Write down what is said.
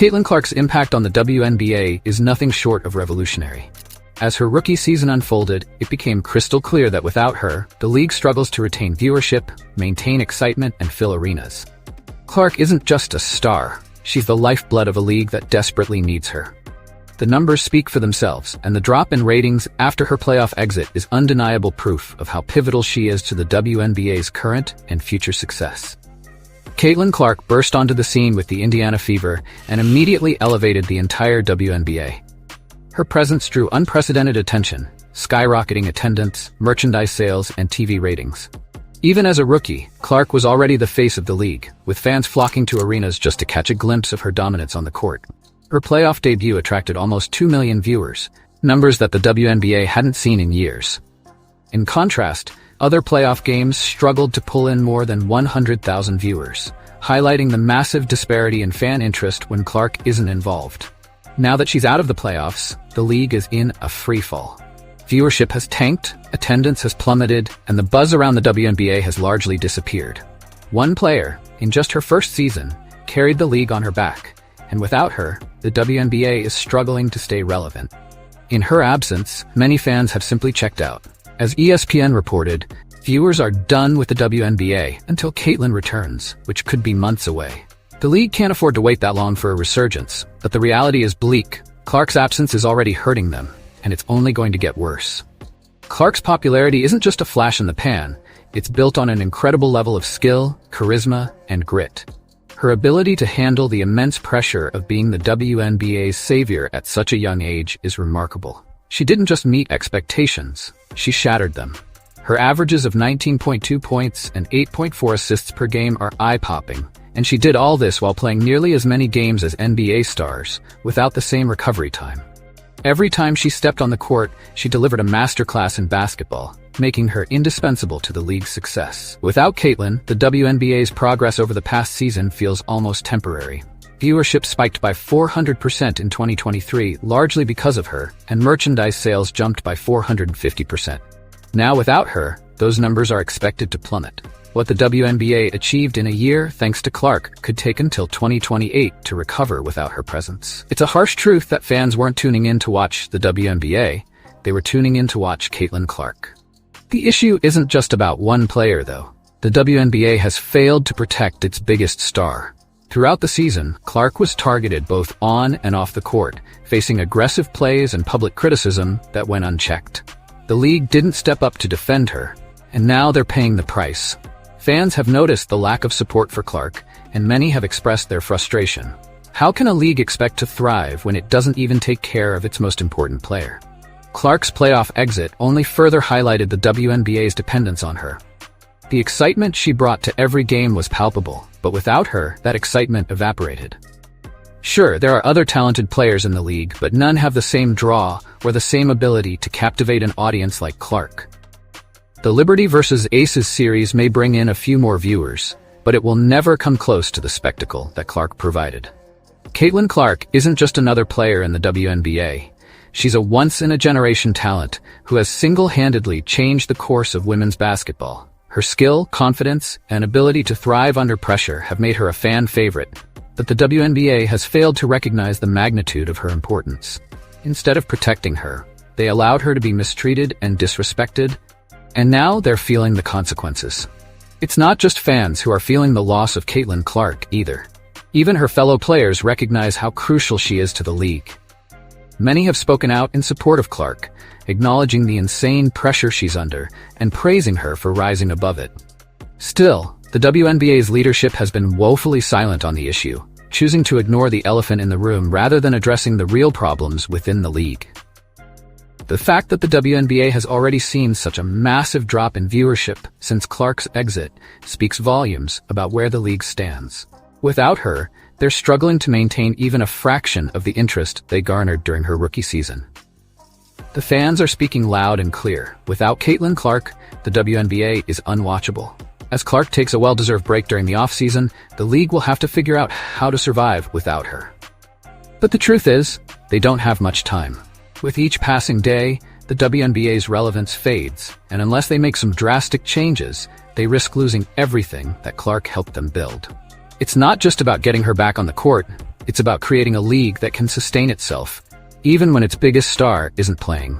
Caitlin Clark's impact on the WNBA is nothing short of revolutionary. As her rookie season unfolded, it became crystal clear that without her, the league struggles to retain viewership, maintain excitement, and fill arenas. Clark isn't just a star, she's the lifeblood of a league that desperately needs her. The numbers speak for themselves, and the drop in ratings after her playoff exit is undeniable proof of how pivotal she is to the WNBA's current and future success. Caitlin Clark burst onto the scene with the Indiana Fever and immediately elevated the entire WNBA. Her presence drew unprecedented attention, skyrocketing attendance, merchandise sales, and TV ratings. Even as a rookie, Clark was already the face of the league, with fans flocking to arenas just to catch a glimpse of her dominance on the court. Her playoff debut attracted almost 2 million viewers, numbers that the WNBA hadn't seen in years. In contrast, other playoff games struggled to pull in more than 100,000 viewers, highlighting the massive disparity in fan interest when Clark isn't involved. Now that she's out of the playoffs, the league is in a freefall. Viewership has tanked, attendance has plummeted, and the buzz around the WNBA has largely disappeared. One player, in just her first season, carried the league on her back, and without her, the WNBA is struggling to stay relevant. In her absence, many fans have simply checked out. As ESPN reported, viewers are done with the WNBA until Caitlin returns, which could be months away. The league can't afford to wait that long for a resurgence, but the reality is bleak. Clark's absence is already hurting them, and it's only going to get worse. Clark's popularity isn't just a flash in the pan, it's built on an incredible level of skill, charisma, and grit. Her ability to handle the immense pressure of being the WNBA's savior at such a young age is remarkable. She didn't just meet expectations, she shattered them. Her averages of 19.2 points and 8.4 assists per game are eye-popping, and she did all this while playing nearly as many games as NBA stars, without the same recovery time. Every time she stepped on the court, she delivered a masterclass in basketball, making her indispensable to the league's success. Without Caitlin, the WNBA's progress over the past season feels almost temporary. Viewership spiked by 400% in 2023, largely because of her, and merchandise sales jumped by 450%. Now without her, those numbers are expected to plummet. What the WNBA achieved in a year, thanks to Clark, could take until 2028 to recover without her presence. It's a harsh truth that fans weren't tuning in to watch the WNBA, they were tuning in to watch Caitlin Clark. The issue isn't just about one player, though. The WNBA has failed to protect its biggest star. Throughout the season, Clark was targeted both on and off the court, facing aggressive plays and public criticism that went unchecked. The league didn't step up to defend her, and now they're paying the price. Fans have noticed the lack of support for Clark, and many have expressed their frustration. How can a league expect to thrive when it doesn't even take care of its most important player? Clark's playoff exit only further highlighted the WNBA's dependence on her. The excitement she brought to every game was palpable, but without her, that excitement evaporated. Sure, there are other talented players in the league, but none have the same draw or the same ability to captivate an audience like Clark. The Liberty vs. Aces series may bring in a few more viewers, but it will never come close to the spectacle that Clark provided. Caitlin Clark isn't just another player in the WNBA. She's a once-in-a-generation talent who has single-handedly changed the course of women's basketball. Her skill, confidence, and ability to thrive under pressure have made her a fan favorite, but the WNBA has failed to recognize the magnitude of her importance. Instead of protecting her, they allowed her to be mistreated and disrespected, and now they're feeling the consequences. It's not just fans who are feeling the loss of Caitlin Clark either. Even her fellow players recognize how crucial she is to the league. Many have spoken out in support of Clark, acknowledging the insane pressure she's under and praising her for rising above it. Still, the WNBA's leadership has been woefully silent on the issue, choosing to ignore the elephant in the room rather than addressing the real problems within the league. The fact that the WNBA has already seen such a massive drop in viewership since Clark's exit speaks volumes about where the league stands. Without her, they're struggling to maintain even a fraction of the interest they garnered during her rookie season. The fans are speaking loud and clear. Without Caitlin Clark, the WNBA is unwatchable. As Clark takes a well-deserved break during the offseason, the league will have to figure out how to survive without her. But the truth is, they don't have much time. With each passing day, the WNBA's relevance fades, and unless they make some drastic changes, they risk losing everything that Clark helped them build. It's not just about getting her back on the court, It's about creating a league that can sustain itself, even when its biggest star isn't playing.